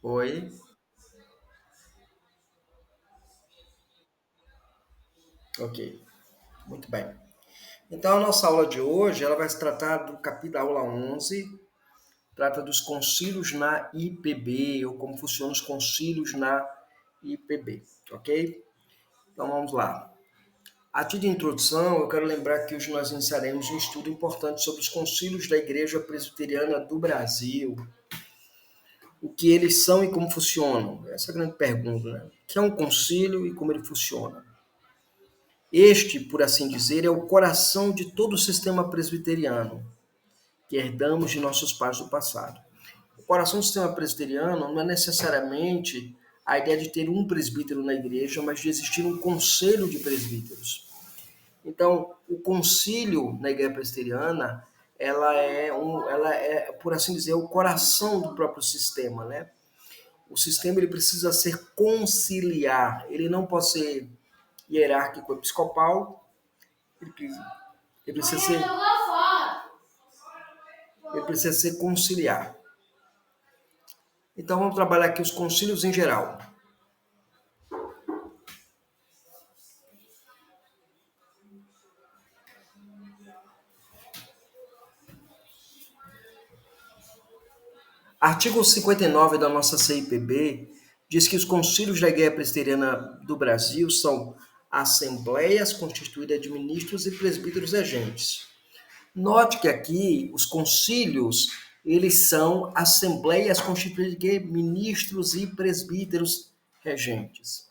Oi, ok, muito bem. Então, a nossa aula de hoje, ela vai se tratar do capítulo da aula 11, trata dos concílios na IPB, ou como funcionam os concílios na IPB, ok? Então, vamos lá. A título de introdução, eu quero lembrar que hoje nós iniciaremos um estudo importante sobre os concílios da Igreja Presbiteriana do Brasil, o que eles são e como funcionam. Essa é a grande pergunta, né? O que é um concílio e como ele funciona? Este, por assim dizer, é o coração de todo o sistema presbiteriano que herdamos de nossos pais do passado. O coração do sistema presbiteriano não é necessariamente a ideia de ter um presbítero na igreja, mas de existir um conselho de presbíteros. Então, o concílio na igreja presbiteriana, ela é, por assim dizer, o coração do próprio sistema, né? O sistema ele precisa ser conciliar, ele não pode ser hierárquico episcopal, ele ele precisa ser, ele precisa ser conciliar. Então vamos trabalhar aqui os concílios em geral. Artigo 59 da nossa CIPB diz que os concílios da Igreja Presbiteriana do Brasil são assembleias constituídas de ministros e presbíteros regentes. Note que aqui os concílios, eles são assembleias constituídas de ministros e presbíteros regentes.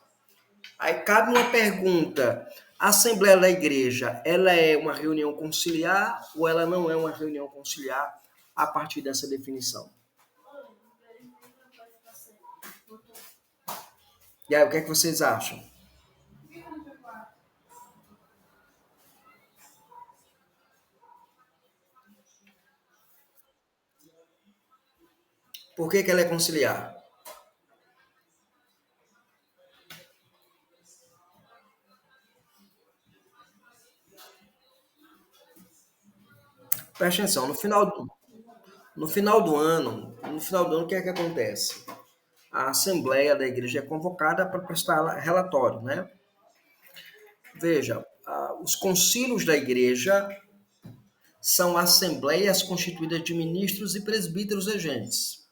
Aí cabe uma pergunta: a Assembleia da Igreja, ela é uma reunião conciliar ou ela não é uma reunião conciliar a partir dessa definição? E aí, o que é que vocês acham? Por que ela é conciliar? Presta atenção, no final do ano, o que é que acontece? A Assembleia da Igreja é convocada para prestar relatório, né? Veja, os concílios da Igreja são assembleias constituídas de ministros e presbíteros regentes.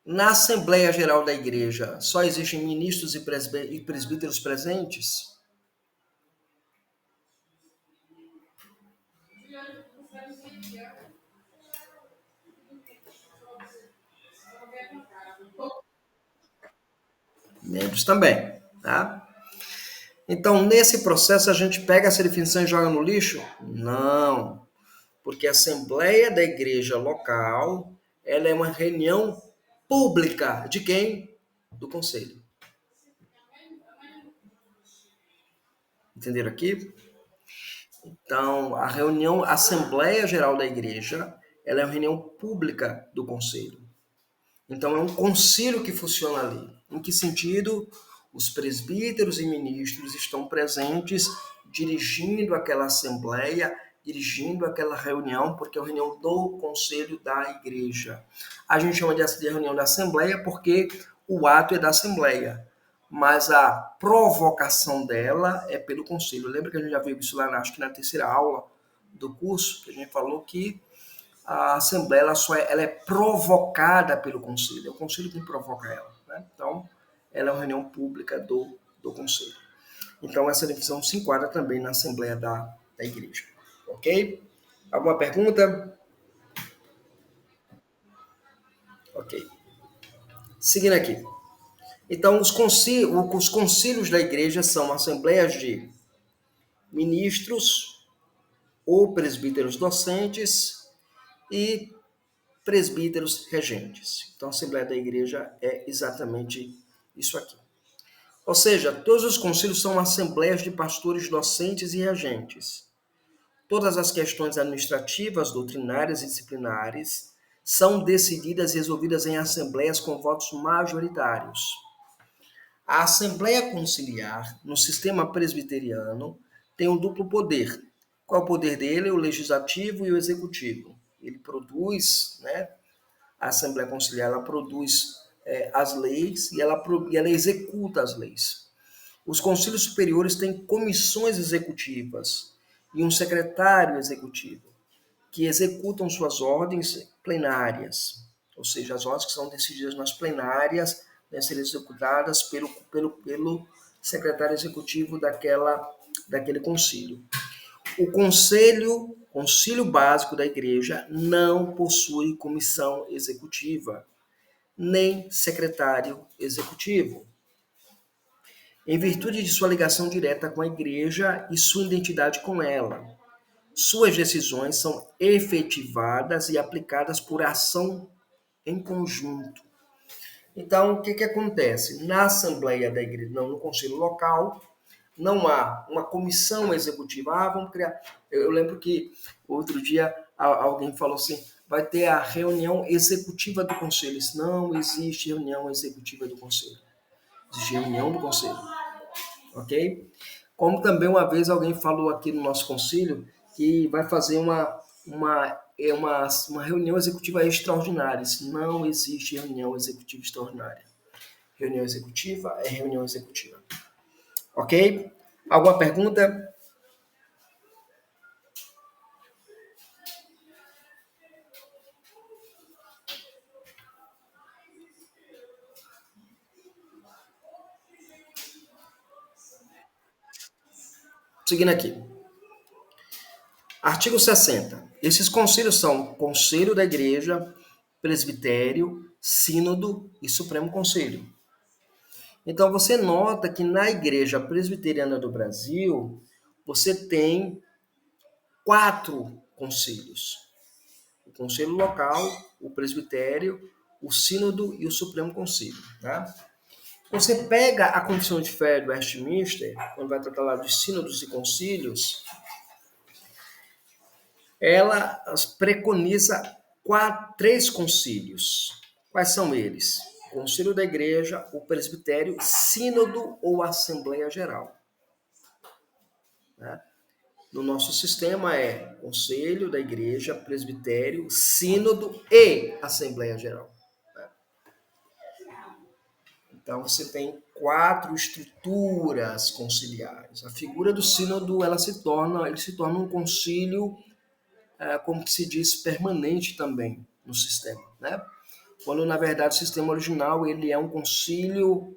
Na Assembleia Geral da Igreja, só existem ministros e presbíteros presentes? Membros também, tá? Então, nesse processo, a gente pega essa definição e joga no lixo? Não, porque a Assembleia da Igreja local, ela é uma reunião pública de quem? Do Conselho. Entenderam aqui? Então, a Assembleia Geral da Igreja, ela é uma reunião pública do Conselho. Então, é um concílio que funciona ali. Em que sentido? Os presbíteros e ministros estão presentes, dirigindo aquela assembleia, dirigindo aquela reunião, porque é a reunião do conselho da igreja. A gente chama de reunião da assembleia porque o ato é da assembleia, mas a provocação dela é pelo conselho. Lembra que a gente já viu isso lá, acho que na terceira aula do curso, que a gente falou que a Assembleia ela é provocada pelo Conselho, é o Conselho que provoca ela. Né? Então, ela é uma reunião pública do Conselho. Então, essa definição se enquadra também na Assembleia da Igreja. Ok? Alguma pergunta? Ok. Seguindo aqui. Então, os concílios da Igreja são assembleias de ministros ou presbíteros docentes e presbíteros regentes. Então, a Assembleia da Igreja é exatamente isso aqui. Ou seja, todos os concílios são assembleias de pastores docentes e regentes. Todas as questões administrativas, doutrinárias e disciplinares são decididas e resolvidas em assembleias com votos majoritários. A Assembleia Conciliar, no sistema presbiteriano, tem um duplo poder. Qual é o poder dele? O legislativo e o executivo. Ele produz, né, a Assembleia Conciliar ela produz as leis e ela executa as leis. Os conselhos superiores têm comissões executivas e um secretário executivo, que executam suas ordens plenárias, ou seja, as ordens que são decididas nas plenárias devem ser executadas pelo secretário executivo daquele concílio. O concílio básico da igreja não possui comissão executiva, nem secretário executivo. Em virtude de sua ligação direta com a igreja e sua identidade com ela, suas decisões são efetivadas e aplicadas por ação em conjunto. Então, o que acontece? Na Assembleia da Igreja, não, no Conselho Local, não há uma comissão executiva. Vamos criar. Eu lembro que outro dia alguém falou assim: vai ter a reunião executiva do Conselho. Isso não existe reunião executiva do Conselho. Existe reunião do Conselho. Ok? Como também uma vez alguém falou aqui no nosso conselho que vai fazer uma reunião executiva extraordinária. Isso não existe reunião executiva extraordinária. Reunião executiva é reunião executiva. Ok? Alguma pergunta? Seguindo aqui. Artigo 60. Esses conselhos são Conselho da Igreja, Presbitério, Sínodo e Supremo Conselho. Então você nota que na Igreja Presbiteriana do Brasil, você tem 4 conselhos. O Conselho Local, o Presbitério, o Sínodo e o Supremo Conselho. Tá? Você pega a Confissão de Fé do Westminster, quando vai tratar lá dos sínodos e concílios, ela preconiza 3 concílios. Quais são eles? O Conselho da Igreja, o Presbitério, Sínodo ou Assembleia Geral. Né? No nosso sistema é Conselho da Igreja, Presbitério, Sínodo e Assembleia Geral. Né? Então você tem 4 estruturas conciliares. A figura do Sínodo ele se torna um concílio, como se diz, permanente também no sistema, né? Quando na verdade o sistema original ele é um concílio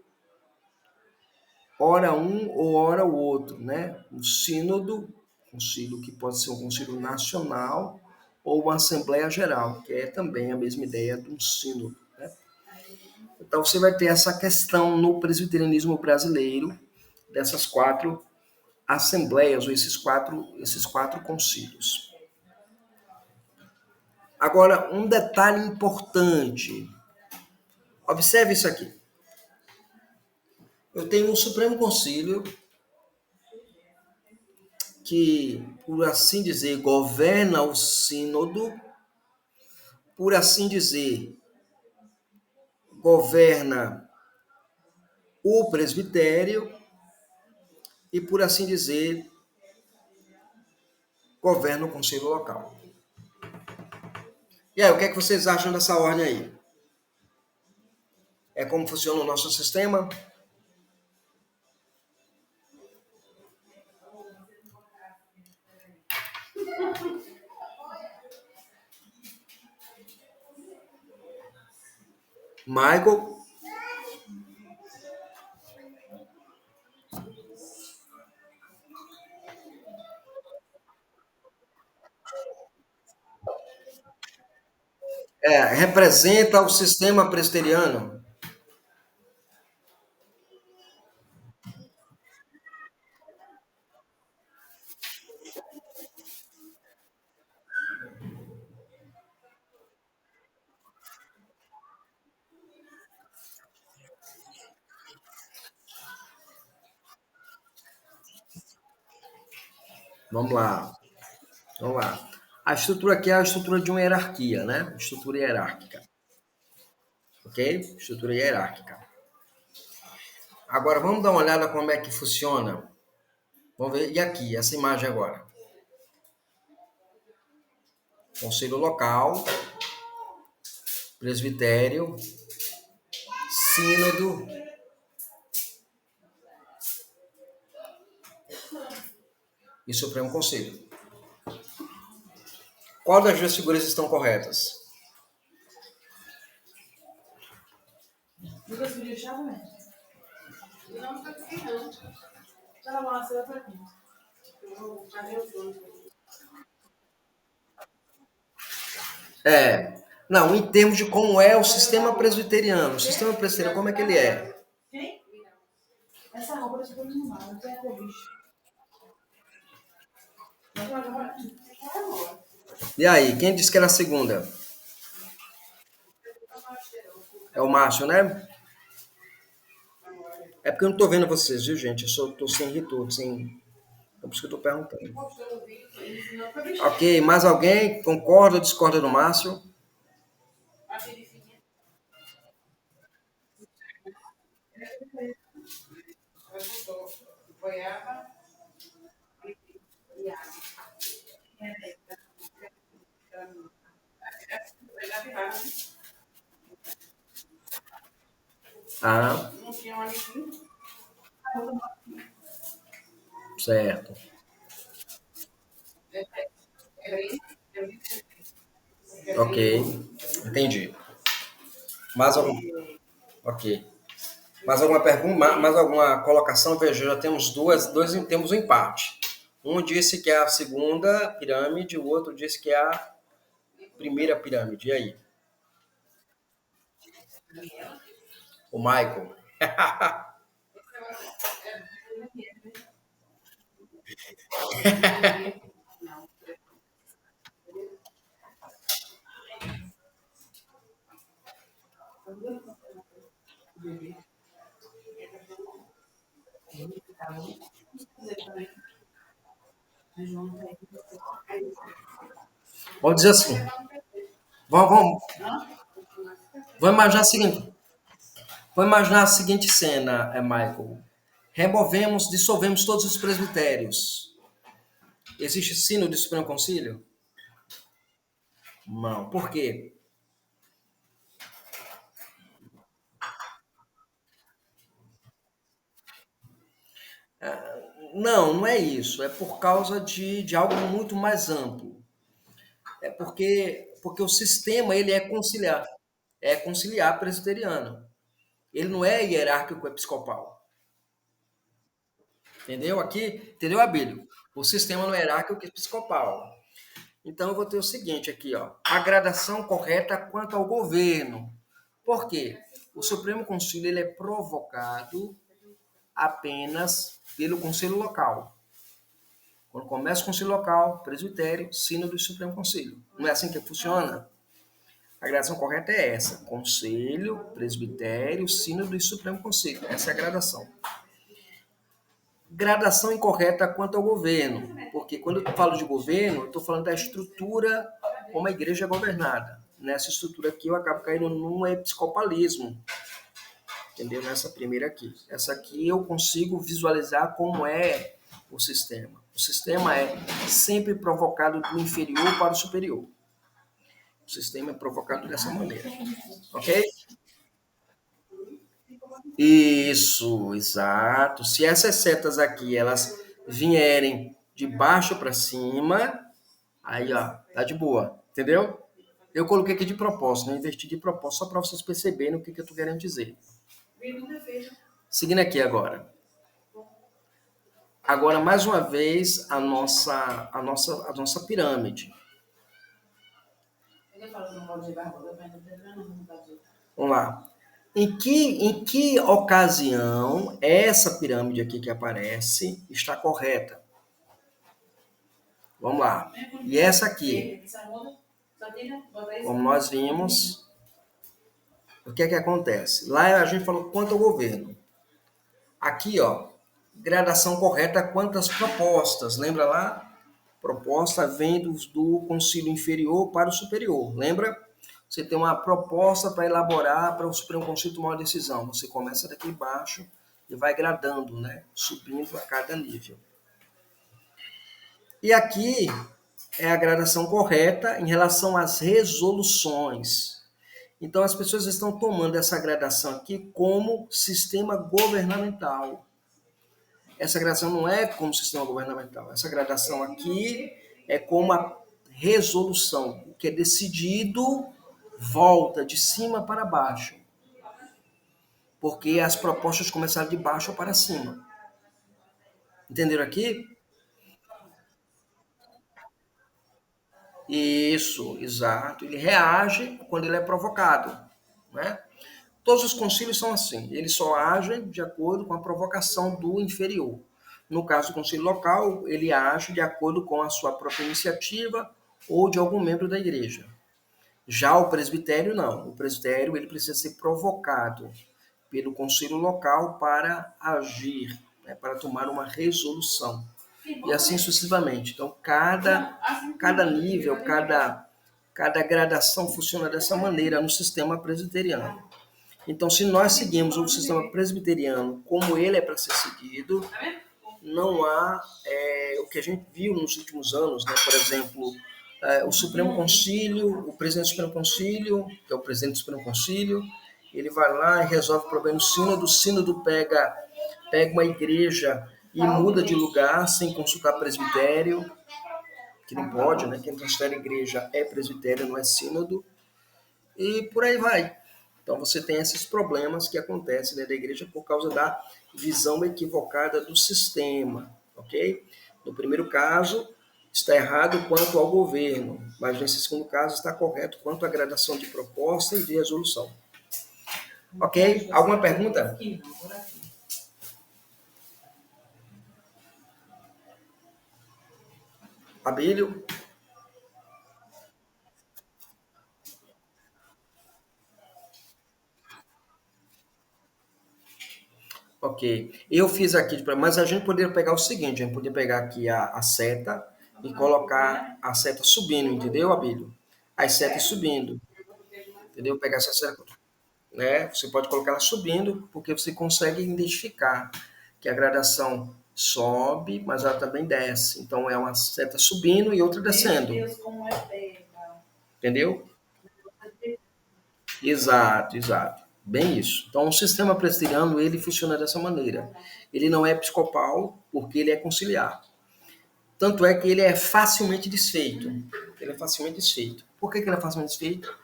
ora um ou ora o outro, né? O sínodo, concílio que pode ser um concílio nacional ou uma assembleia geral, que é também a mesma ideia de um sínodo, né? Então você vai ter essa questão no presbiterianismo brasileiro dessas 4 assembleias ou esses quatro concílios. Agora, um detalhe importante. Observe isso aqui. Eu tenho um Supremo Concílio que, por assim dizer, governa o sínodo, por assim dizer, governa o presbitério e, por assim dizer, governa o conselho local. E aí, o que é que vocês acham dessa ordem aí? É como funciona o nosso sistema? Michael? Representa o sistema presbiteriano? Vamos lá. Vamos lá. A estrutura aqui é a estrutura de uma hierarquia, né? Estrutura hierárquica. Ok? Estrutura hierárquica. Agora, vamos dar uma olhada como é que funciona. Vamos ver. E aqui, essa imagem agora. Conselho local, presbitério, sínodo e Supremo Conselho. Qual das duas figuras estão corretas? É. Não, em termos de como é o sistema presbiteriano. O sistema presbiteriano, como é que ele é? E aí, quem disse que era a segunda? É o Márcio, né? É porque eu não tô vendo vocês, viu, gente? Eu só tô sem retorno, sem. É por isso que eu tô perguntando. Ok, mais alguém concorda ou discorda do Márcio? Ah, certo. Ok, entendi. Mais algum? Ok. Mais alguma pergunta? Mais alguma colocação? Veja, já temos temos um empate. Um disse que é a segunda pirâmide, o outro disse que é a primeira pirâmide. E aí? O Michael. Vamos dizer assim. Vamos imaginar a seguinte. Vamos imaginar a seguinte cena, Michael. Dissolvemos todos os presbitérios. Existe sino de Supremo Concílio? Não. Por quê? Não, não é isso. É por causa de algo muito mais amplo. É porque o sistema ele é conciliar. É conciliar presbiteriano. Ele não é hierárquico episcopal. Entendeu? Aqui, entendeu, Abílio? O sistema não é hierárquico episcopal. Então eu vou ter o seguinte aqui, ó. A gradação correta quanto ao governo. Por quê? O Supremo Conselho ele é provocado apenas pelo Conselho Local. Quando começa o Conselho Local, presbitério, sínodo e Supremo Conselho. Não é assim que funciona? A gradação correta é essa: Conselho, Presbitério, Sínodo e Supremo Conselho. Essa é a gradação. Gradação incorreta quanto ao governo, porque quando eu falo de governo, eu estou falando da estrutura como a igreja é governada. Nessa estrutura aqui, eu acabo caindo num episcopalismo, entendeu? Nessa primeira aqui. Essa aqui eu consigo visualizar como é o sistema. O sistema é sempre provocado do inferior para o superior. O sistema é provocado dessa maneira, ok? Isso, exato. Se essas setas aqui elas vierem de baixo para cima, aí ó, tá de boa, entendeu? Eu coloquei aqui de propósito, né? Investi de propósito só para vocês perceberem o que, que eu tô querendo dizer. Seguindo aqui agora. Agora mais uma vez a nossa pirâmide. Vamos lá. Em que ocasião essa pirâmide aqui que aparece está correta? Vamos lá. E essa aqui, como nós vimos, o que é que acontece? Lá a gente falou quanto ao governo. Aqui, ó, gradação correta quanto às propostas. Lembra lá? Proposta vem do concílio inferior para o superior. Lembra? Você tem uma proposta para elaborar para o Supremo Conselho tomar uma decisão. Você começa daqui embaixo e vai gradando, né? Subindo a cada nível. E aqui é a gradação correta em relação às resoluções. Então as pessoas estão tomando essa gradação aqui como sistema governamental. Essa gradação não é como sistema governamental. Essa gradação aqui é como a resolução. O que é decidido volta de cima para baixo. Porque as propostas começaram de baixo para cima. Entenderam aqui? Isso, exato. Ele reage quando ele é provocado. Né? Todos os concílios são assim. Eles só agem de acordo com a provocação do inferior. No caso do concílio local, ele age de acordo com a sua própria iniciativa ou de algum membro da igreja. Já o presbitério, não. O presbitério ele precisa ser provocado pelo concílio local para agir, né, para tomar uma resolução. E assim sucessivamente. Então, cada nível, cada gradação funciona dessa maneira no sistema presbiteriano. Então, se nós seguimos o sistema presbiteriano como ele é para ser seguido, não há o que a gente viu nos últimos anos, né? Por exemplo, o Supremo Concílio, o presidente do Supremo Concílio, que é o presidente do Supremo Concílio, ele vai lá e resolve o problema do sínodo. O sínodo pega uma igreja e muda de lugar sem consultar presbitério, que não pode, né? Quem transfere a igreja é presbitério, não é sínodo, e por aí vai. Então você tem esses problemas que acontecem dentro da igreja por causa da visão equivocada do sistema, ok? No primeiro caso, está errado quanto ao governo, mas nesse segundo caso está correto quanto à gradação de proposta e de resolução. Ok? Alguma pergunta? Abílio? Ok. Eu fiz aqui, mas a gente poderia pegar o seguinte, a gente poderia pegar aqui a seta e colocar a seta subindo, entendeu, Abílio? As setas subindo, entendeu? Pegar essa seta, né? Você pode colocar ela subindo, porque você consegue identificar que a gradação sobe, mas ela também desce. Então é uma seta subindo e outra descendo. Entendeu? Exato, exato. Bem isso. Então, o sistema presbiteriano, ele funciona dessa maneira. Ele não é episcopal, porque ele é conciliar. Tanto é que ele é facilmente desfeito. Ele é facilmente desfeito. Por que ele é facilmente desfeito?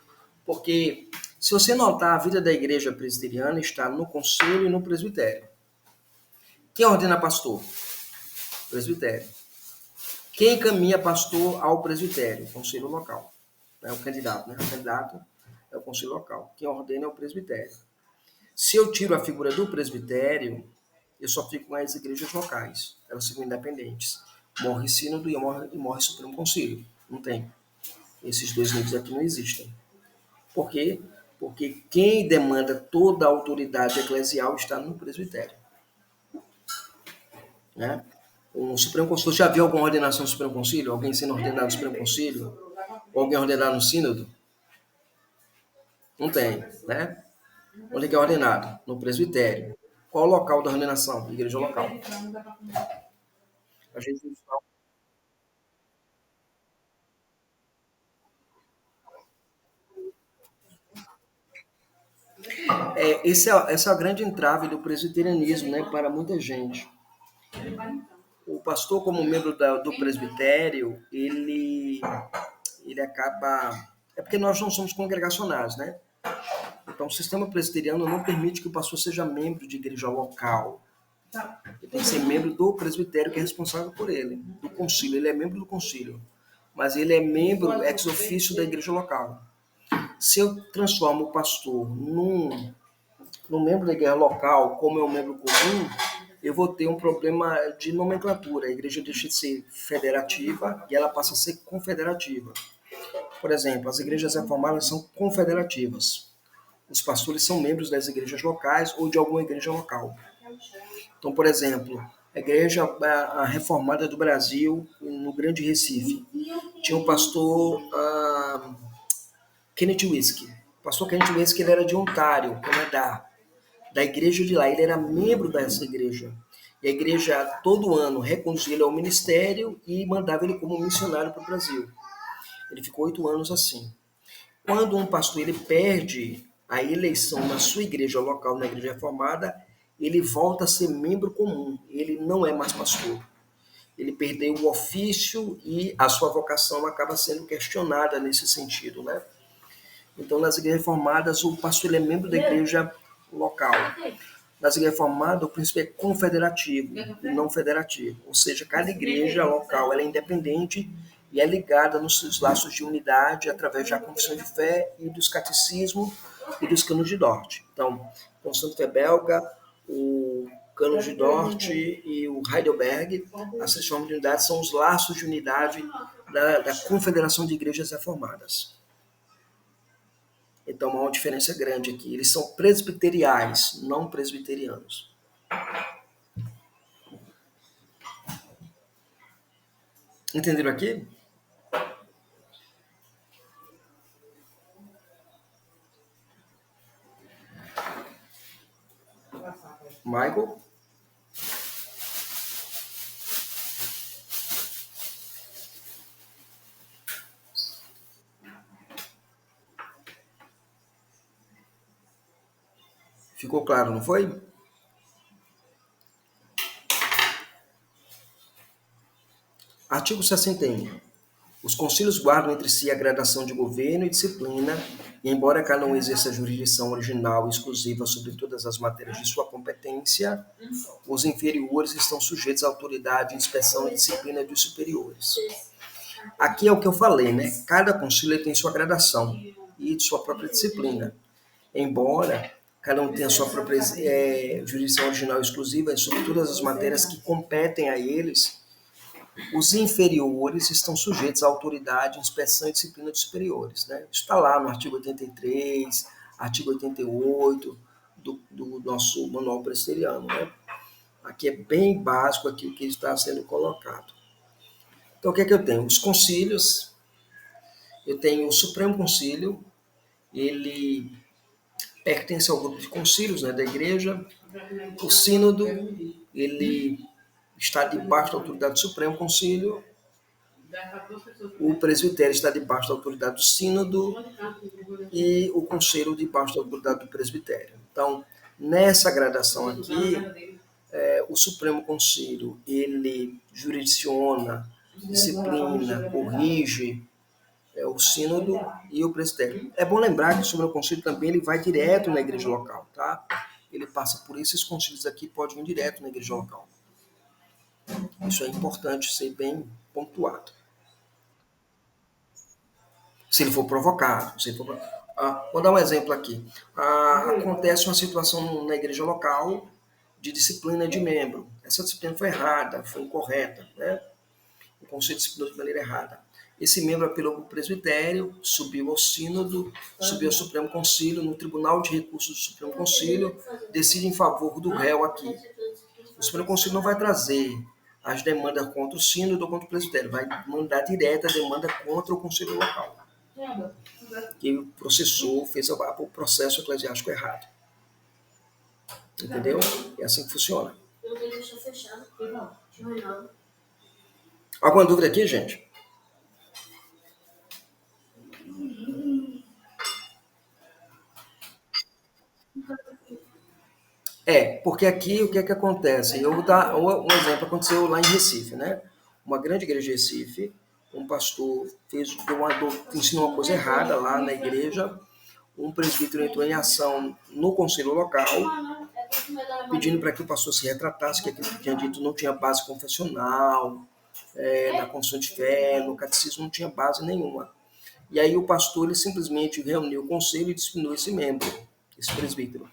Porque, se você notar, a vida da igreja presbiteriana está no conselho e no presbitério. Quem ordena pastor? Presbitério. Quem encaminha pastor ao presbitério? Conselho local. É o candidato, né? O candidato é o conselho local. Quem ordena é o presbitério. Se eu tiro a figura do presbitério, eu só fico com as igrejas locais. Elas ficam independentes. Morre sínodo e morre Supremo Concílio. Não tem. Esses dois níveis aqui não existem. Por quê? Porque quem demanda toda a autoridade eclesial está no presbitério. Né? O Supremo Concílio, já viu alguma ordenação do Supremo Concílio? Alguém sendo ordenado no Supremo Concílio? Ou alguém ordenado no sínodo? Não tem, né? Onde é que é ordenado? No presbitério. Qual o local da ordenação? Igreja local. A gente essa é a grande entrave do presbiterianismo, né, para muita gente. O pastor, como membro do presbitério, ele acaba. É porque nós não somos congregacionais, né? Então, o sistema presbiteriano não permite que o pastor seja membro de igreja local. Ele tem que ser membro do presbitério que é responsável por ele, do concílio. Ele é membro do concílio, mas ele é membro ex officio da igreja local. Se eu transformo o pastor num membro da igreja local, como é um membro comum, eu vou ter um problema de nomenclatura. A igreja deixa de ser federativa e ela passa a ser confederativa. Por exemplo, as igrejas reformadas são confederativas. Os pastores são membros das igrejas locais ou de alguma igreja local. Então, por exemplo, a igreja reformada do Brasil, no Grande Recife, tinha um pastor Kenneth Whiskey. O pastor Kenneth Whiskey ele era de Ontário, Canadá, da igreja de lá. Ele era membro dessa igreja. E a igreja, todo ano, reconduzia ele ao ministério e mandava ele como missionário para o Brasil. Ele ficou 8 anos assim. Quando um pastor ele perde a eleição na sua igreja local, na igreja reformada, ele volta a ser membro comum, ele não é mais pastor. Ele perdeu o ofício e a sua vocação acaba sendo questionada nesse sentido, né? Então, nas igrejas reformadas, o pastor ele é membro da igreja local. Nas igrejas reformadas, o princípio é confederativo e não federativo. Ou seja, cada igreja local ela é independente e é ligada nos seus laços de unidade através da confissão de fé e dos catecismos e dos canos de Dort. Então, o Constante Fé Belga, o Canos de Dort e o Heidelberg, essas formas de unidade são os laços de unidade da Confederação de Igrejas Reformadas. Então, há uma diferença grande aqui. Eles são presbiteriais, não presbiterianos. Entenderam aqui? Michael? Ficou claro, não foi? Artigo 61. Os concílios guardam entre si a gradação de governo e disciplina, e embora cada um exerça a jurisdição original e exclusiva sobre todas as matérias de sua competência, os inferiores estão sujeitos à autoridade, inspeção e disciplina dos superiores. Aqui é o que eu falei, né? Cada concílio tem sua gradação e sua própria disciplina. Embora cada um tenha sua própria jurisdição original e exclusiva sobre todas as matérias que competem a eles, os inferiores estão sujeitos à autoridade, inspeção e disciplina dos superiores. Né? Isso está lá no artigo 83, artigo 88 do nosso manual presbiteriano. Né? Aqui é bem básico aqui o que está sendo colocado. Então, o que é que eu tenho? Os concílios, eu tenho o Supremo Concílio, ele pertence ao grupo de concílios, né, da igreja. O sínodo, ele está debaixo da autoridade do Supremo Concílio. O presbitério está debaixo da autoridade do sínodo e o conselho debaixo da autoridade do presbitério. Então, nessa gradação aqui, o Supremo Concílio, ele jurisdiciona, disciplina, corrige o sínodo e o presbitério. É bom lembrar que o Supremo Concílio também ele vai direto na igreja local, tá? Ele passa por esses concílios aqui, pode vir direto na igreja local. Isso é importante ser bem pontuado. Se ele for provocado. Se ele for... vou dar um exemplo aqui. Acontece uma situação na igreja local de disciplina de membro. Essa disciplina foi errada, foi incorreta. Né? O conselho disciplinou de maneira errada. Esse membro apelou para o presbitério, subiu ao sínodo, subiu ao Supremo Concílio, no Tribunal de Recursos do Supremo Concílio, decide em favor do réu aqui. O Supremo Concílio não vai trazer as demandas contra o sínodo ou contra o presbitério, vai mandar direta a demanda contra o conselho local, que processou, fez o processo eclesiástico errado. Entendeu? É assim que funciona. Alguma dúvida aqui, gente? Porque aqui o que é que acontece? Eu vou dar um exemplo, aconteceu lá em Recife, né? Uma grande igreja de Recife, um pastor ensinou uma coisa errada lá na igreja, um presbítero entrou em ação no conselho local, pedindo para que o pastor se retratasse, que aquilo que tinha dito não tinha base confessional, na confissão de fé, no catecismo não tinha base nenhuma. E aí o pastor ele simplesmente reuniu o conselho e disciplinou esse membro, esse presbítero.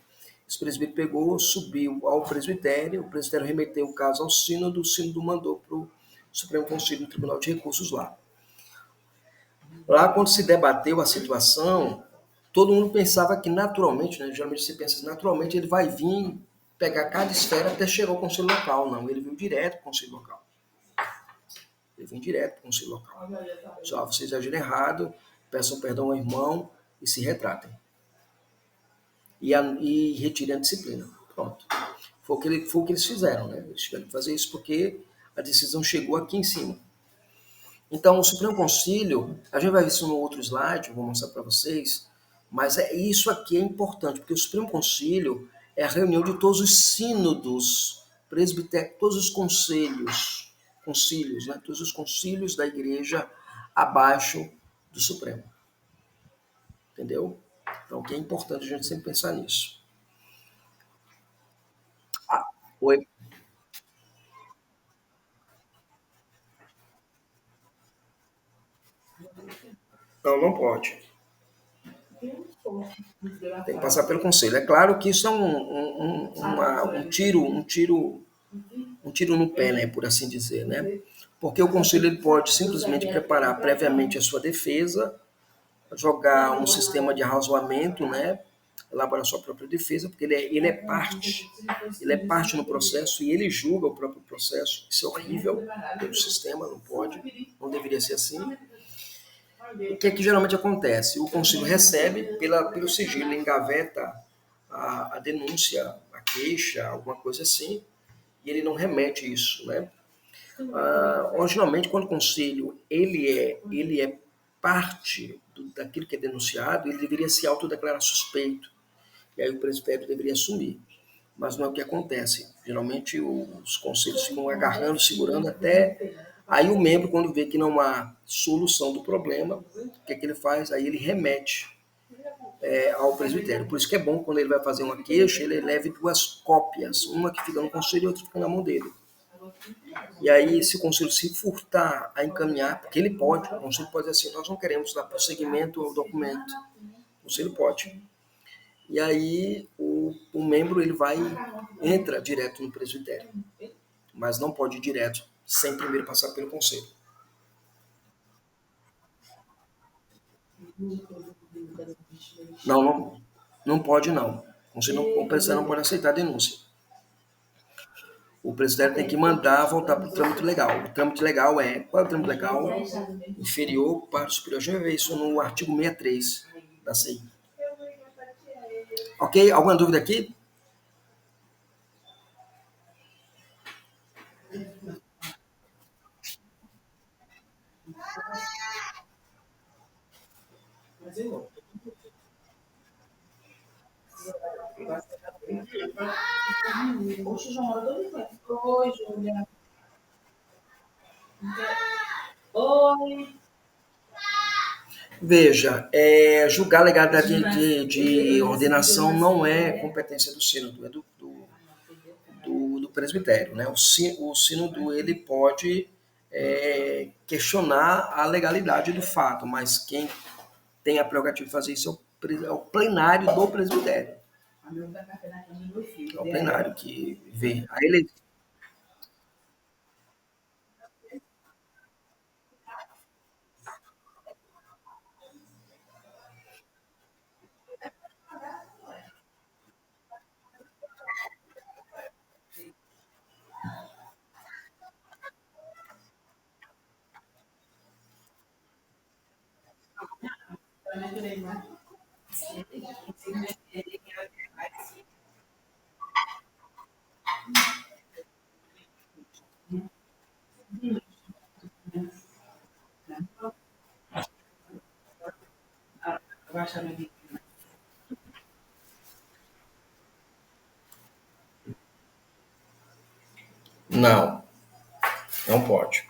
Esse presbítero pegou, subiu ao presbitério, o presbitério remeteu o caso ao sínodo, o sínodo mandou para o Supremo Conselho, no Tribunal de Recursos lá. Lá, quando se debateu a situação, todo mundo pensava que naturalmente, né, geralmente se pensa naturalmente, ele vai vir pegar cada esfera até chegar ao conselho local. Não, ele veio direto para o conselho local. Ele vem direto para o conselho local. Só vocês agiram errado, peçam perdão ao irmão e se retratem. E retirem a disciplina. Pronto. Foi o que eles fizeram, né? Eles tiveram que fazer isso porque a decisão chegou aqui em cima. Então, o Supremo Conselho, a gente vai ver isso no outro slide, eu vou mostrar para vocês, mas isso aqui é importante, porque o Supremo Conselho é a reunião de todos os sínodos, presbitérios, todos os concílios, né? Todos os concílios da igreja abaixo do Supremo, entendeu? Então, que é importante a gente sempre pensar nisso. Ah, oi? Não, não pode. Tem que passar pelo conselho. É claro que isso é um tiro no pé, né, por assim dizer, né? Porque o conselho ele pode simplesmente preparar previamente a sua defesa, jogar um sistema de arrazoamento, né, elaborar a sua própria defesa, porque ele é parte no processo e ele julga o próprio processo. Isso é horrível pelo sistema, não pode, não deveria ser assim. O que é que geralmente acontece? O conselho recebe pelo sigilo, engaveta a denúncia, a queixa, alguma coisa assim, e ele não remete isso, né? Originalmente, quando o conselho ele é parte daquilo que é denunciado, ele deveria se autodeclarar suspeito, e aí o presbitério deveria assumir. Mas não é o que acontece. Geralmente os conselhos ficam agarrando, segurando até. Aí o membro, quando vê que não há solução do problema, o que é que ele faz? Aí ele remete ao presbitério. Por isso que é bom quando ele vai fazer uma queixa, ele leve duas cópias, uma que fica no conselho e outra que fica na mão dele. E aí, se o conselho se furtar a encaminhar, porque ele pode, o conselho pode dizer assim, nós não queremos dar prosseguimento ao documento. O conselho pode. E aí o membro ele entra direto no presbitério, mas não pode ir direto sem primeiro passar pelo conselho. Não, não, não pode não. O presbitério não pode aceitar a denúncia. O presbitério tem que mandar voltar para o trâmite legal. O trâmite legal qual é o trâmite legal? Inferior para o superior. A gente vai ver isso no artigo 63 da CI. Ok? Alguma dúvida aqui? Veja, julgar a legalidade de ordenação não é competência do sínodo, é do presbitério. Né? O sínodo ele pode questionar a legalidade do fato, mas quem tem a prerrogativa de fazer isso é o plenário do presbitério. É o plenário que vê a eleição. Não, não pode.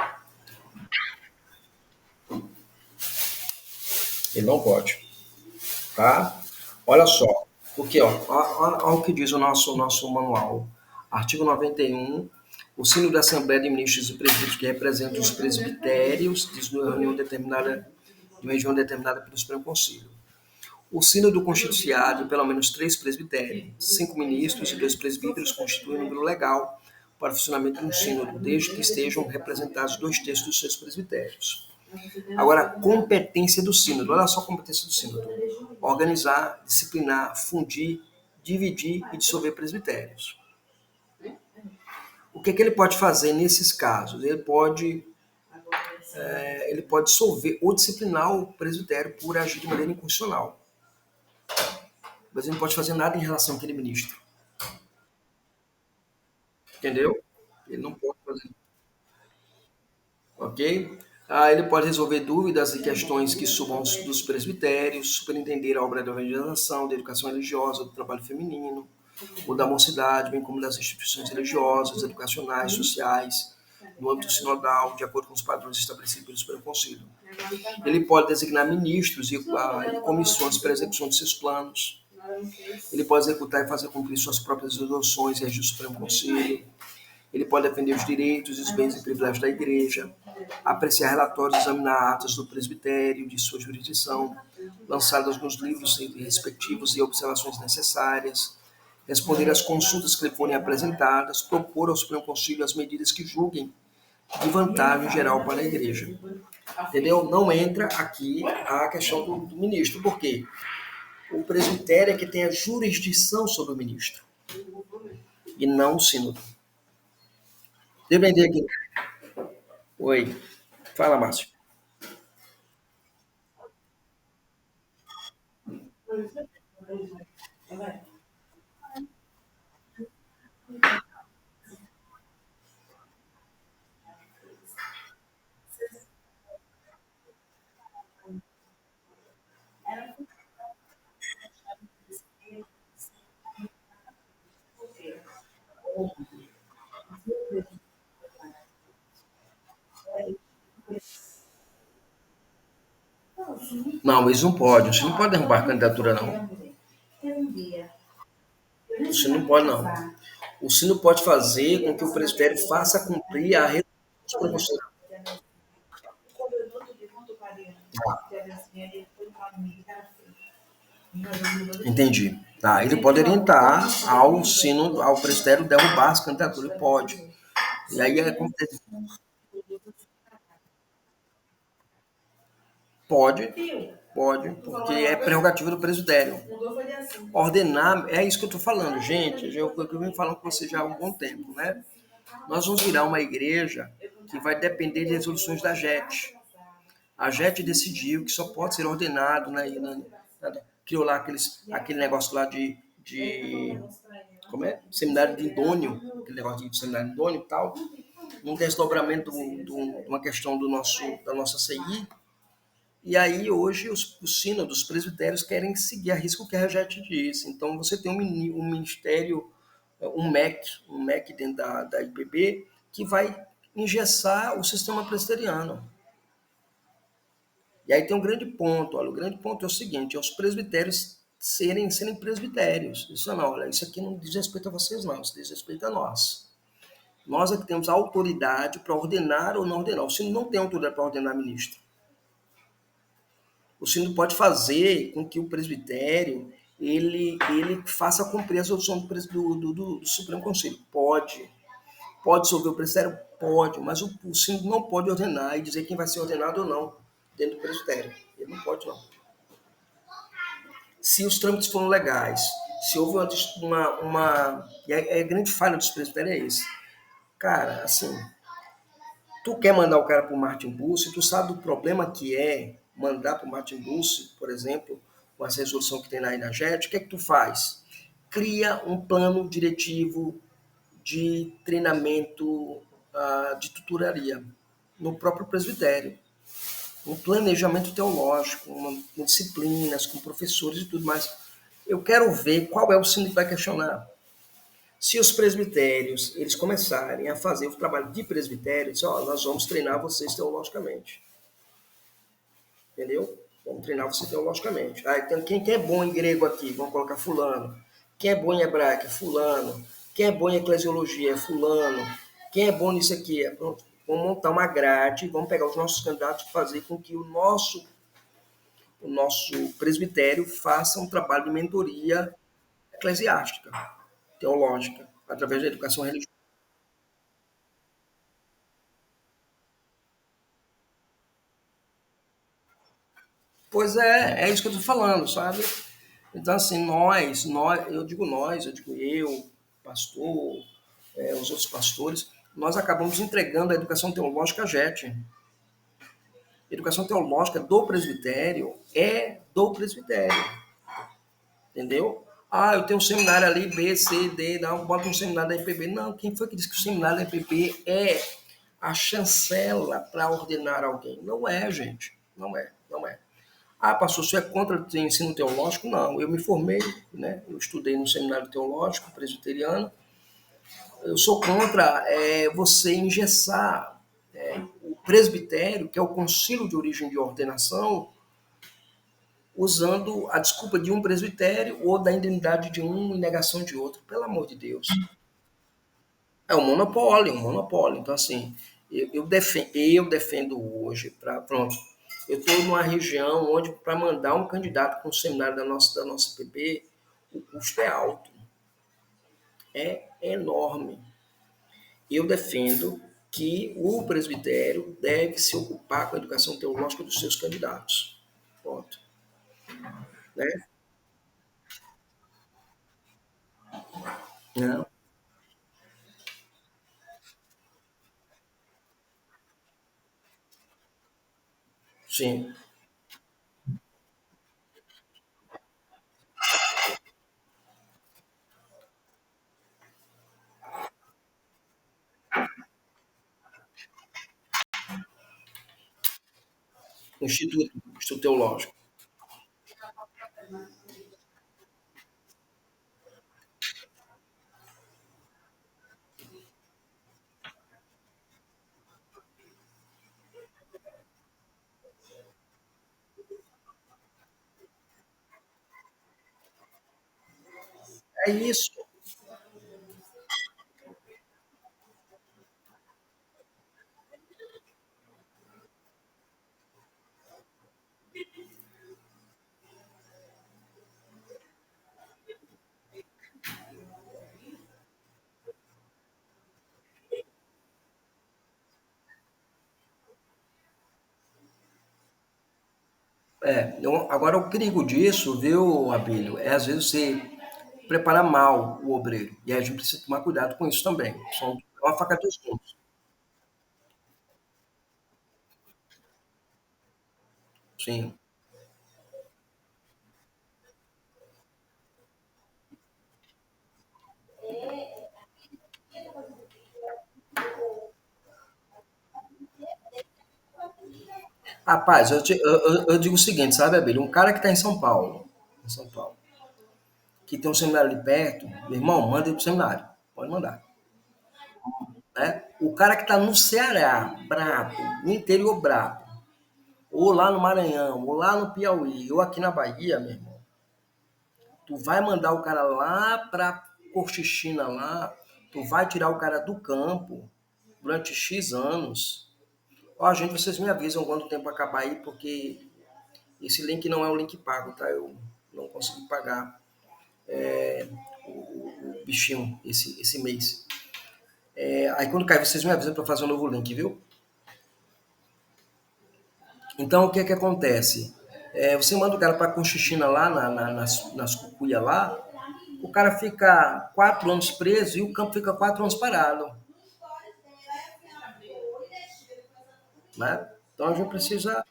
Ele não pode. Tá? Olha só, porque olha o que diz o nosso manual. Artigo 91. O sino da Assembleia de Ministros e Presbíteros que representam os presbitérios de uma região determinada pelo Supremo Conselho. O sínodo constitucionado pelo menos 3 presbitérios, 5 ministros e 2 presbíteros constituem o número legal para o funcionamento do sínodo, desde que estejam representados 2/3 dos seus presbitérios. Agora, competência do sínodo. Olha só a competência do sínodo. Organizar, disciplinar, fundir, dividir e dissolver presbitérios. O que ele pode fazer nesses casos? Ele pode dissolver ou disciplinar o presbitério por agir de maneira inconstitucional. Mas ele não pode fazer nada em relação àquele ministro. Entendeu? Ele não pode fazer. Ok? Ele pode resolver dúvidas e questões que subam dos presbitérios, superintender a obra da evangelização, da educação religiosa, do trabalho feminino, ou da mocidade, bem como das instituições religiosas, educacionais, sociais, no âmbito sinodal, de acordo com os padrões estabelecidos pelo Supremo Conselho. Ele pode designar ministros e comissões para a execução de seus planos. Ele pode executar e fazer cumprir suas próprias resoluções e regir o Supremo Conselho. Ele pode defender os direitos e os bens e privilégios da igreja, apreciar relatórios, examinar atos do presbitério, de sua jurisdição, lançadas nos livros respectivos e observações necessárias, responder às consultas que lhe forem apresentadas, propor ao Supremo Conselho as medidas que julguem de vantagem geral para a igreja. Entendeu? Não entra aqui a questão do ministro. Por quê? O presbitério é que tem a jurisdição sobre o ministro e não o sínodo. Depender aqui. Oi. Fala, Márcio. Não, eles não podem. Você não pode derrubar a candidatura, não. Você não pode, não. O sino pode fazer com que o presbitério faça cumprir a resolução proporcional. Entendi. Tá, ele pode orientar ao sino, ao presbitério derrubar as candidaturas. Ele pode. E aí é como pode, pode, porque é prerrogativa do presbitério. Ordenar, é isso que eu estou falando, gente. Eu venho falando com você já há um bom tempo, né? Nós vamos virar uma igreja que vai depender de resoluções da JET. A JET decidiu que só pode ser ordenado, né? Criou lá aquele negócio lá de como é? Seminário de idôneo, aquele negócio de seminário de idôneo e tal, um desdobramento de uma questão da nossa CI. E aí, hoje, os sínodos, os presbitérios querem seguir a risco que a JET diz. Então, você tem um ministério, um MEC dentro da IPB, que vai engessar o sistema presbiteriano. E aí tem um grande ponto. Olha, o grande ponto é o seguinte: é os presbitérios serem presbitérios. Isso não, olha, isso aqui não diz respeito a vocês, não. Isso diz respeito a nós. Nós é que temos a autoridade para ordenar ou não ordenar. O sino não tem autoridade para ordenar ministro. O sino pode fazer com que o presbitério ele faça cumprir a resolução do Supremo Conselho. Pode. Pode dissolver o presbitério? Pode, mas o sino não pode ordenar e dizer quem vai ser ordenado ou não dentro do presbitério. Ele não pode, não. Se os trâmites foram legais, se houve e a grande falha dos presbitérios é esse. Cara, assim, tu quer mandar o cara para o Martin Busse, tu sabe do problema que é mandar para o Martin Busse, por exemplo, com essa resolução que tem na JET, o que é que tu faz? Cria um plano diretivo de treinamento de tutoraria no próprio presbitério. Um planejamento teológico, com disciplinas, com professores e tudo mais. Eu quero ver qual é o sino que vai questionar. Se os presbitérios eles começarem a fazer o trabalho de presbitério, nós vamos treinar vocês teologicamente. Entendeu? Vamos treinar vocês teologicamente. Então, quem é bom em grego aqui? Vamos colocar fulano. Quem é bom em hebraico? É fulano. Quem é bom em eclesiologia? É fulano. Quem é bom nisso aqui? Pronto. Vamos montar uma grade, vamos pegar os nossos candidatos e fazer com que o nosso presbitério faça um trabalho de mentoria eclesiástica, teológica, através da educação religiosa. Pois é isso que eu estou falando, sabe? Então, assim, eu digo eu, pastor, os outros pastores, nós acabamos entregando a educação teológica à JET. A educação teológica do presbitério é do presbitério, entendeu? Eu tenho um seminário ali, B, C, D, não, bota um seminário da IPB. Não, quem foi que disse que o seminário da IPB é a chancela para ordenar alguém. Não é, gente. Não é, não é. Ah, pastor, você é contra o ensino teológico? Não, eu me formei, né? Eu estudei no seminário teológico presbiteriano. Eu sou contra você engessar o presbitério, que é o concílio de origem de ordenação, usando a desculpa de um presbitério ou da indemnidade de um em negação de outro. Pelo amor de Deus. É um monopólio, um monopólio. Então, assim, eu defendo hoje, pronto, eu estou numa região onde, para mandar um candidato para um seminário da nossa IPB, o custo é alto, é enorme. Eu defendo que o presbitério deve se ocupar com a educação teológica dos seus candidatos. Pronto. Né? Não, sim. Instituto Teológico. É isso. Agora, o perigo disso, viu, Abílio, é às vezes você preparar mal o obreiro. E aí a gente precisa tomar cuidado com isso também. É uma faca de dois gumes. Sim. Rapaz, eu digo o seguinte, sabe, Abílio? Um cara que está em São Paulo, que tem um seminário ali perto, meu irmão, manda ele pro seminário. Pode mandar. Né? O cara que está no Ceará, brabo, no interior brabo, ou lá no Maranhão, ou lá no Piauí, ou aqui na Bahia, meu irmão, tu vai mandar o cara lá para Cochichina lá, tu vai tirar o cara do campo durante X anos. Ó, gente, vocês me avisam quando o tempo acabar aí, porque esse link não é um link pago, tá? Eu não consegui pagar o bichinho esse mês. Aí quando cair, vocês me avisam para fazer um novo link, viu? Então, o que é que acontece? Você manda o cara para Conchichina lá, nas cucuias lá, o cara fica 4 anos preso e o campo fica 4 anos parado. Né? Então a gente precisa.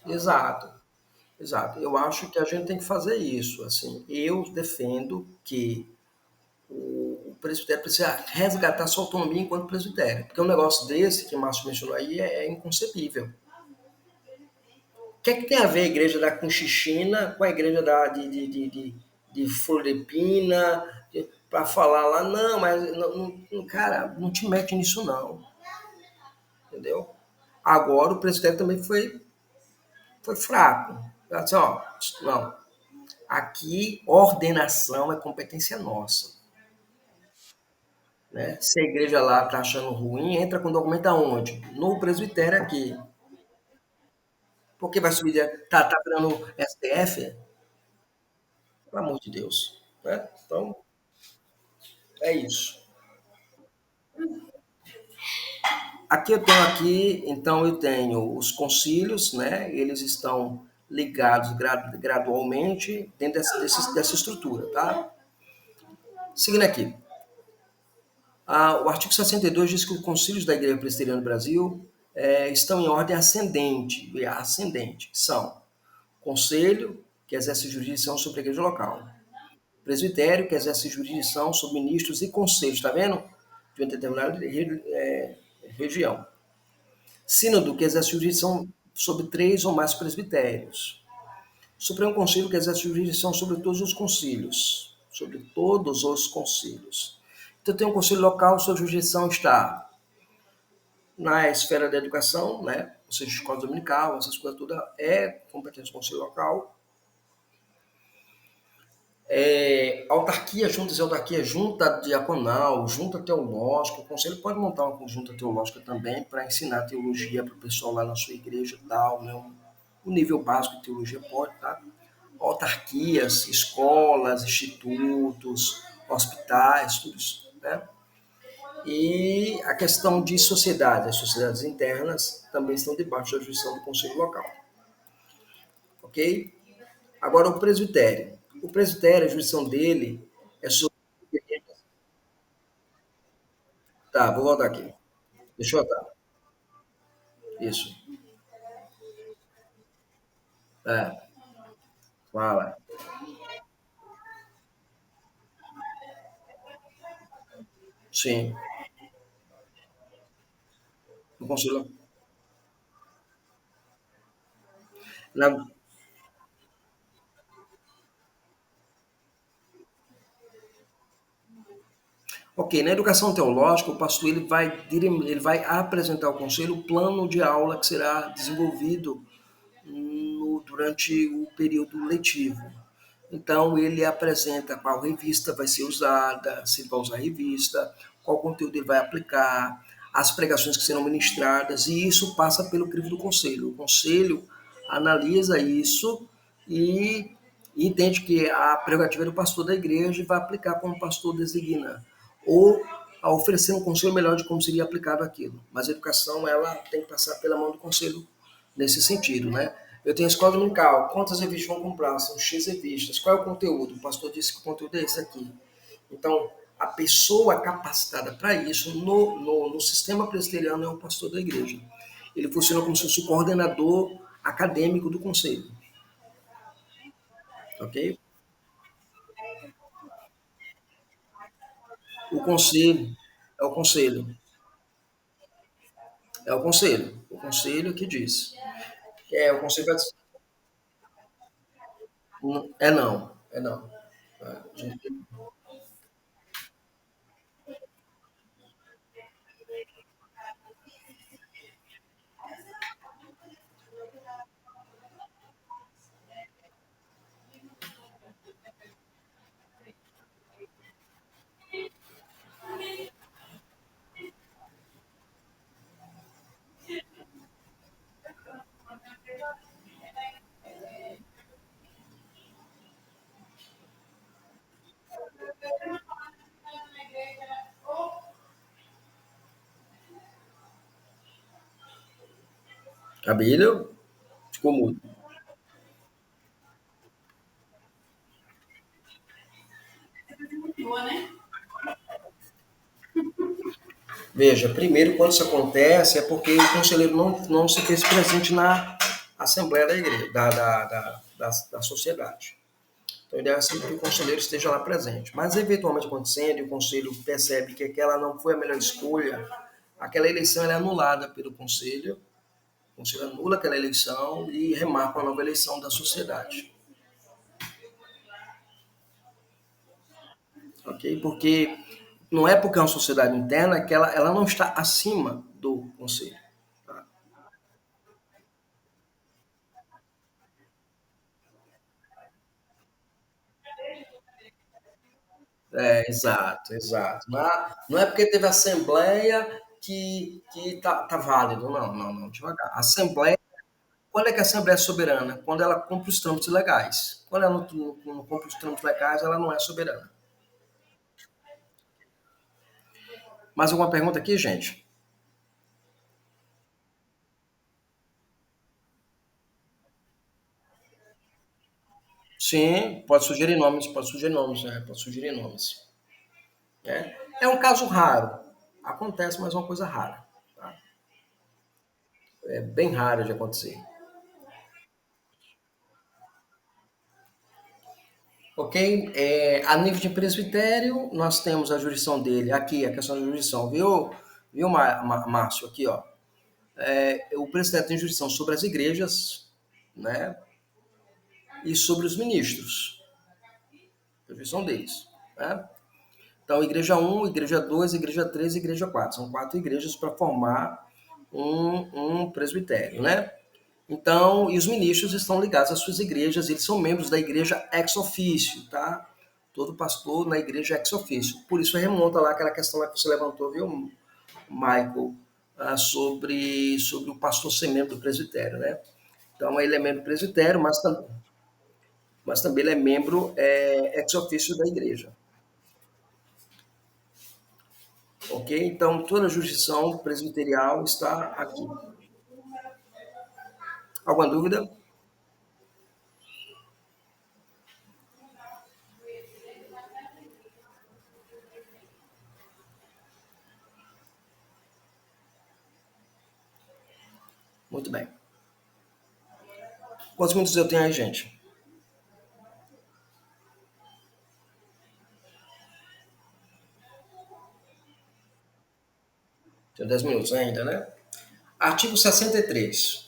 Exato, exato. Eu acho que a gente tem que fazer isso. Assim, eu defendo que o presbitério precisa resgatar sua autonomia enquanto presbitério. Porque um negócio desse que o Márcio mencionou aí é inconcebível. O que é que tem a ver a igreja da Conchichina com a igreja de Floripina para falar lá? Não, mas, cara, não te mete nisso não, entendeu? Agora o presbitério também foi fraco. Assim, ó, não, aqui ordenação é competência nossa. Né? Se a igreja lá está achando ruim, entra com documento aonde? No presbitério aqui. Porque vai subir, tá virando STF? Pelo amor de Deus. Né? Então, é isso. Então eu tenho os concílios, né? Eles estão ligados gradualmente dentro dessa estrutura, tá? Seguindo aqui. O artigo 62 diz que os concílios da Igreja Presbiteriana do Brasil estão em ordem ascendente. São conselho, que exerce jurisdição sobre a igreja local. Presbitério, que exerce jurisdição sobre ministros e conselhos, está vendo? De uma determinada região. Sínodo, que exerce jurisdição sobre 3 ou mais presbitérios. Supremo Conselho, que exerce jurisdição sobre todos os concílios. Sobre todos os concílios. Então, tem um conselho local, sua jurisdição está na esfera da educação, né? Ou seja, escola dominical, essas coisas todas, é competência do conselho local. Autarquia, juntas e autarquia, junta diaconal, junta teológica. O conselho pode montar uma junta teológica também para ensinar teologia para o pessoal lá na sua igreja e tal, né? O nível básico de teologia pode, tá? Autarquias, escolas, institutos, hospitais, tudo isso, né? E a questão de sociedade, as sociedades internas também estão debaixo da jurisdição do conselho local, ok? Agora o presbitério. O presbitério, a jurisdição dele é sobre... Tá, vou voltar aqui. Deixa eu voltar. Isso. É, fala. Sim. No conselho. Na, ok, na educação teológica, o pastor ele vai apresentar ao conselho o plano de aula que será desenvolvido durante o período letivo. Então, ele apresenta qual revista vai ser usada, se ele vai usar a revista, qual conteúdo ele vai aplicar, as pregações que serão ministradas, e isso passa pelo crivo do conselho. O conselho analisa isso e entende que a prerrogativa é do pastor da igreja e vai aplicar como o pastor designa, ou a oferecer um conselho melhor de como seria aplicado aquilo. Mas a educação ela tem que passar pela mão do conselho nesse sentido, né? Eu tenho escola dominical, quantas revistas vão comprar? São X revistas. Qual é o conteúdo? O pastor disse que o conteúdo é esse aqui. Então, a pessoa capacitada para isso no sistema presbiteriano é o pastor da igreja. Ele funciona como se fosse o coordenador acadêmico do conselho, ok? O conselho é o conselho, o conselho que diz. O conselho vai dizer, é não. A gente Abílio ficou mudo. Veja, primeiro, quando isso acontece, é porque o conselheiro não se fez presente na assembleia da igreja, da sociedade. Então, a ideia é sempre que o conselheiro esteja lá presente. Mas, eventualmente acontecendo, e o conselho percebe que aquela não foi a melhor escolha, aquela eleição é anulada pelo conselho, o conselho anula aquela eleição e remarca uma nova eleição da sociedade. Ok? Porque não é porque é uma sociedade interna que ela não está acima do conselho. Tá? Exato, exato. Não é porque teve assembleia que tá válido. Não, não, não, devagar. Assembleia, quando é que a Assembleia é soberana? Quando ela cumpre os trâmites legais. Quando ela não cumpre os trâmites legais, ela não é soberana. Mais alguma pergunta aqui, gente? Sim, pode sugerir nomes. É um caso raro. Acontece, mas é uma coisa rara. Tá? É bem raro de acontecer. Ok? A nível de presbitério, nós temos a jurisdição dele, aqui, a questão da jurisdição, viu Márcio? Aqui, ó. O presbitério tem jurisdição sobre as igrejas, né? E sobre os ministros, a jurisdição deles, né? Então, igreja um, igreja 2, igreja 3, igreja 4. São 4 igrejas para formar um presbitério, né? Então, e os ministros estão ligados às suas igrejas, eles são membros da igreja ex officio, tá? Todo pastor na igreja ex officio. Por isso remonta lá aquela questão lá que você levantou, viu, Michael, sobre o pastor ser membro do presbitério, né? Então, ele é membro do presbitério, mas também ele é membro ex officio da igreja. Ok? Então, toda a jurisdição presbiterial está aqui. Alguma dúvida? Muito bem. Quantos minutos eu tenho aí, gente? Tenho 10 minutos ainda, né? Artigo 63.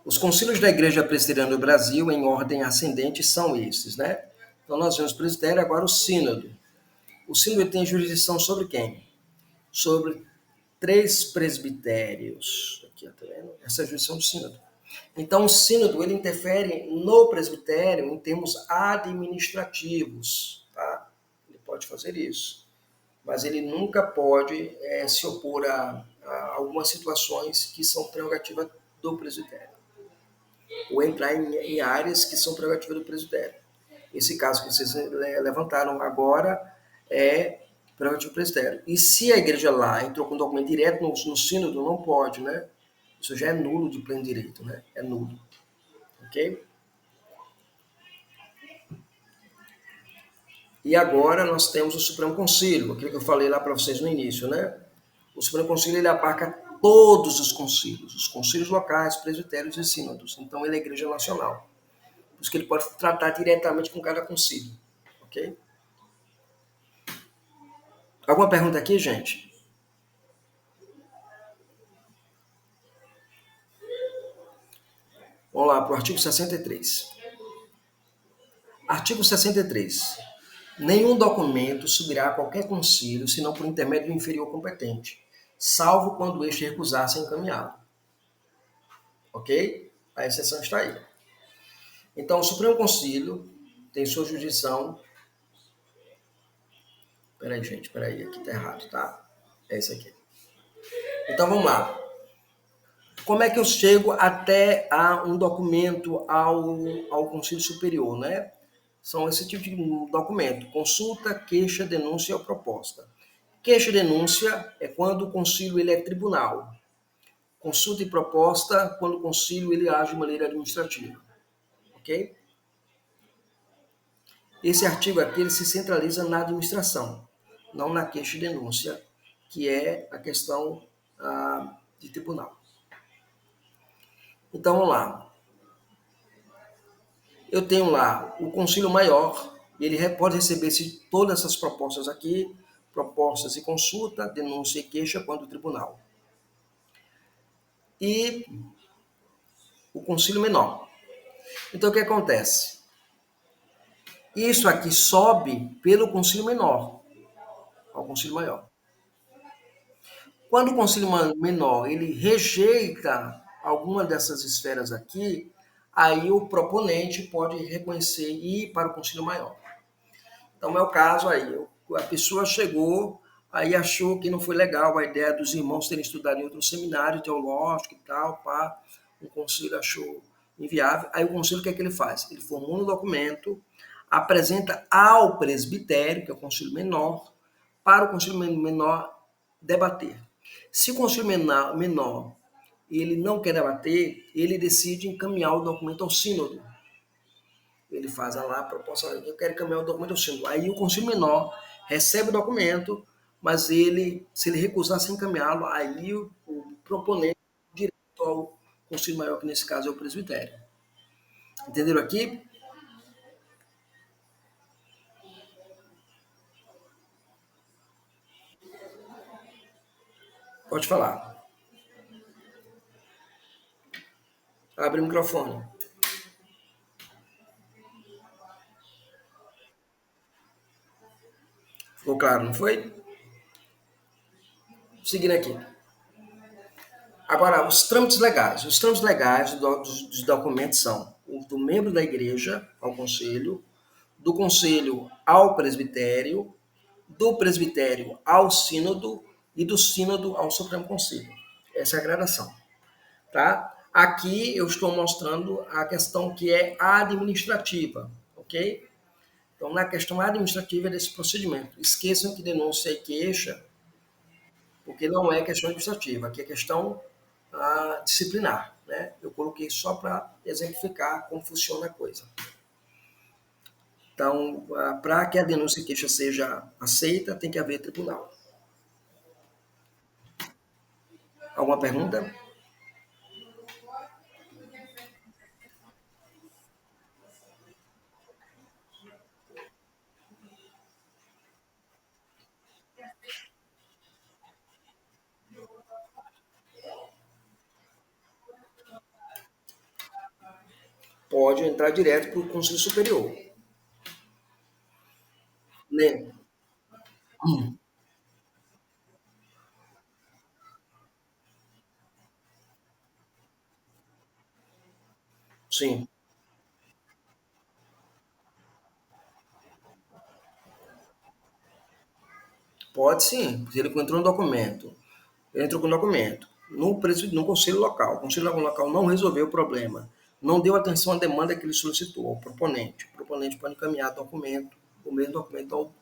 Os concílios da Igreja Presbiteriana do Brasil, em ordem ascendente, são esses, né? Então, nós vemos o presbitério, agora o sínodo. O sínodo tem jurisdição sobre quem? Sobre 3 presbitérios. Aqui, tá vendo? Essa é a jurisdição do sínodo. Então, o sínodo, ele interfere no presbitério em termos administrativos, tá? Ele pode fazer isso. Mas ele nunca pode se opor a algumas situações que são prerrogativa do presbitério, ou entrar em áreas que são prerrogativa do presbitério. Esse caso que vocês levantaram agora é prerrogativa do presbitério. E se a igreja lá entrou com um documento direto no sínodo, não pode, né? Isso já é nulo de pleno direito, né? É nulo. Ok? E agora nós temos o Supremo Concílio, aquilo que eu falei lá para vocês no início, né? O Supremo Concílio ele abarca todos os concílios locais, presbitérios e sínodos. Então ele é igreja nacional. Por isso que ele pode tratar diretamente com cada concílio. Ok? Alguma pergunta aqui, gente? Vamos lá para o artigo 63. Artigo 63. Nenhum documento subirá a qualquer concílio, senão por intermédio do inferior competente, salvo quando este recusar ser encaminhado. Ok? A exceção está aí. Então, o Supremo Concílio tem sua jurisdição. Peraí, gente, peraí, aqui tá errado, tá? É esse aqui. Então, vamos lá. Como é que eu chego até a um documento ao Conselho Superior, né? São esse tipo de documento: consulta, queixa, denúncia ou proposta. Queixa e denúncia é quando o concílio ele é tribunal. Consulta e proposta quando o concílio ele age de maneira administrativa. Ok? Esse artigo aqui ele se centraliza na administração, não na queixa e denúncia, que é a questão de tribunal. Então, vamos lá. Eu tenho lá o Conselho Maior, ele pode receber todas essas propostas aqui, propostas e consulta, denúncia e queixa quanto ao tribunal. E o Conselho Menor. Então, o que acontece? Isso aqui sobe pelo Conselho Menor ao Conselho Maior. Quando o Conselho Menor ele rejeita alguma dessas esferas aqui, aí o proponente pode reconhecer e ir para o Conselho Maior. Então é o caso aí, a pessoa chegou, aí achou que não foi legal a ideia dos irmãos terem estudado em outro seminário teológico e tal, pá, o conselho achou inviável, aí o conselho o que é que ele faz? Ele formula um documento, apresenta ao presbitério, que é o conselho menor, para o conselho menor debater. Se o conselho menor ele não quer debater, ele decide encaminhar o documento ao sínodo. Ele faz lá a proposta, eu quero encaminhar o documento ao sínodo. Aí o conselho menor recebe o documento, mas ele, se ele recusar se encaminhá-lo, aí o proponente direto ao conselho maior, que nesse caso é o presbitério. Entenderam aqui? Pode falar. Abre o microfone. Ficou claro, não foi? Seguindo aqui. Agora, os trâmites legais. Os trâmites legais dos documentos são o do membro da igreja ao conselho, do conselho ao presbitério, do presbitério ao sínodo e do sínodo ao Supremo Conselho. Essa é a gradação. Tá? Aqui eu estou mostrando a questão que é administrativa, ok? Então, na questão administrativa desse procedimento, esqueçam que denúncia e queixa, porque não é questão administrativa, aqui é questão disciplinar. Né? Eu coloquei só para exemplificar como funciona a coisa. Então, para que a denúncia e queixa seja aceita, tem que haver tribunal. Alguma pergunta? Pode entrar direto para o Conselho Superior. Né? Sim, pode sim. Se ele entrou no documento, ele entrou com o documento no conselho local. O conselho local não resolveu o problema, não deu atenção à demanda que ele solicitou ao proponente. O proponente pode encaminhar documento, o mesmo documento ao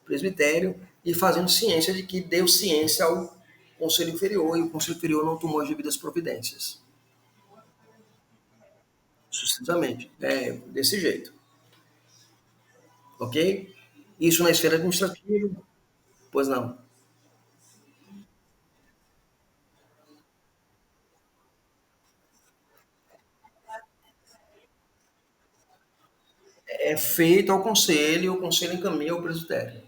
presbitério e fazendo ciência de que deu ciência ao conselho inferior e o conselho inferior não tomou as devidas providências. Sucintamente. É desse jeito. Ok? Isso na esfera administrativa, pois não. É feito ao conselho e o conselho encaminha ao presbitério.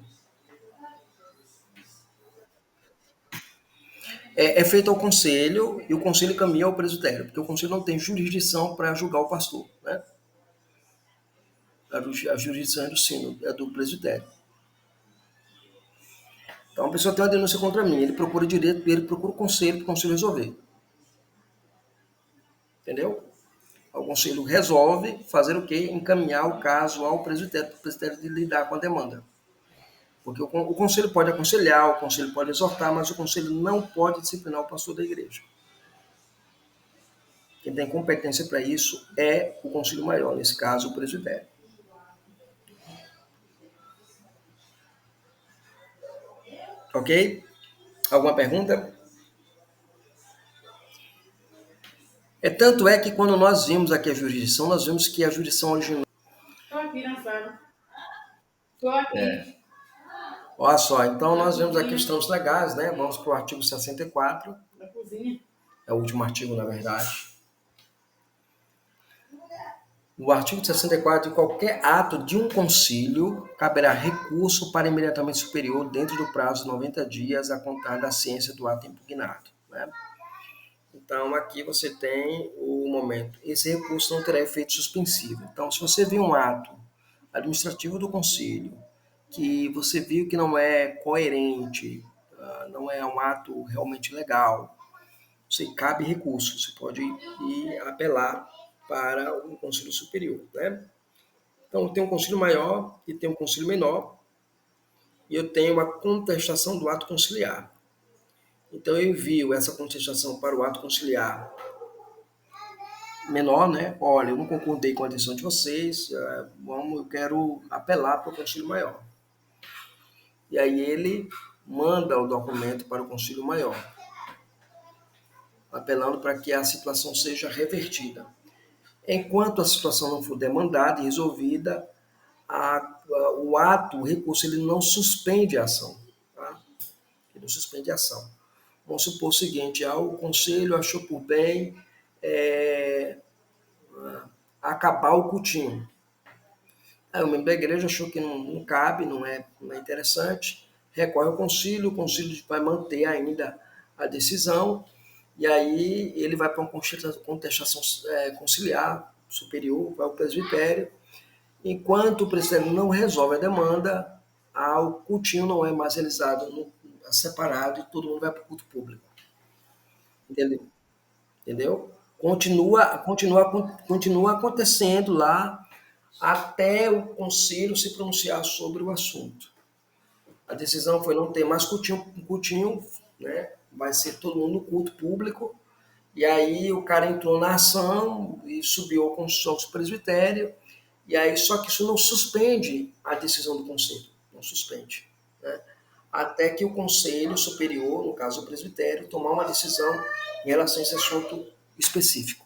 É feito ao conselho e o conselho encaminha ao presbitério, porque o conselho não tem jurisdição para julgar o pastor. Né? A jurisdição é do sínodo, é do presbitério. Então a pessoa tem uma denúncia contra mim, ele procura direito, ele procura o conselho para o conselho resolver. Entendeu? O conselho resolve fazer o quê? Encaminhar o caso ao presbitério, para o presbitério de lidar com a demanda. Porque o conselho pode aconselhar, o conselho pode exortar, mas o conselho não pode disciplinar o pastor da igreja. Quem tem competência para isso é o conselho maior, nesse caso, o presbitério. Ok? Alguma pergunta? Tanto é que quando nós vimos aqui a jurisdição, nós vimos que a jurisdição original. Estou aqui na sala. Estou aqui. Olha só, então nós vemos aqui os termos legais, né? Vamos para o artigo 64. Da cozinha. É o último artigo, na verdade. No artigo 64, de qualquer ato de um concílio, caberá recurso para imediatamente superior dentro do prazo de 90 dias a contar da ciência do ato impugnado. Né? Então, aqui você tem o momento. Esse recurso não terá efeito suspensivo. Então, se você viu um ato administrativo do concílio que você viu que não é coerente, não é um ato realmente legal, você cabe recurso. Você pode ir apelar para o Conselho Superior. Né? Então, tem um conselho maior e tem um conselho menor, e eu tenho uma contestação do ato conciliar. Então, eu envio essa contestação para o ato conciliar menor, né? Olha, eu não concordei com a decisão de vocês, eu quero apelar para o conselho maior. E aí ele manda o documento para o conselho maior, apelando para que a situação seja revertida. Enquanto a situação não for demandada e resolvida, o ato, o recurso, ele não suspende a ação. Tá? Ele não suspende a ação. Vamos supor o seguinte, o conselho achou por bem acabar o cultinho. Aí o membro da igreja achou que não cabe, não é interessante, recorre ao concílio, o concílio vai manter ainda a decisão, e aí ele vai para uma contestação conciliar superior, vai ao presbitério. Enquanto o presbitério não resolve a demanda, o cultinho não é mais realizado separado e todo mundo vai para o culto público. Entendeu? Entendeu? Continua acontecendo lá até o conselho se pronunciar sobre o assunto. A decisão foi não ter mais cultinho, né? Vai ser todo mundo no culto público. E aí o cara entrou na ação e subiu ao Conselho Presbitério. E aí, só que isso não suspende a decisão do conselho, não suspende, né? Até que o conselho superior, no caso o presbitério, tomar uma decisão em relação a esse assunto específico.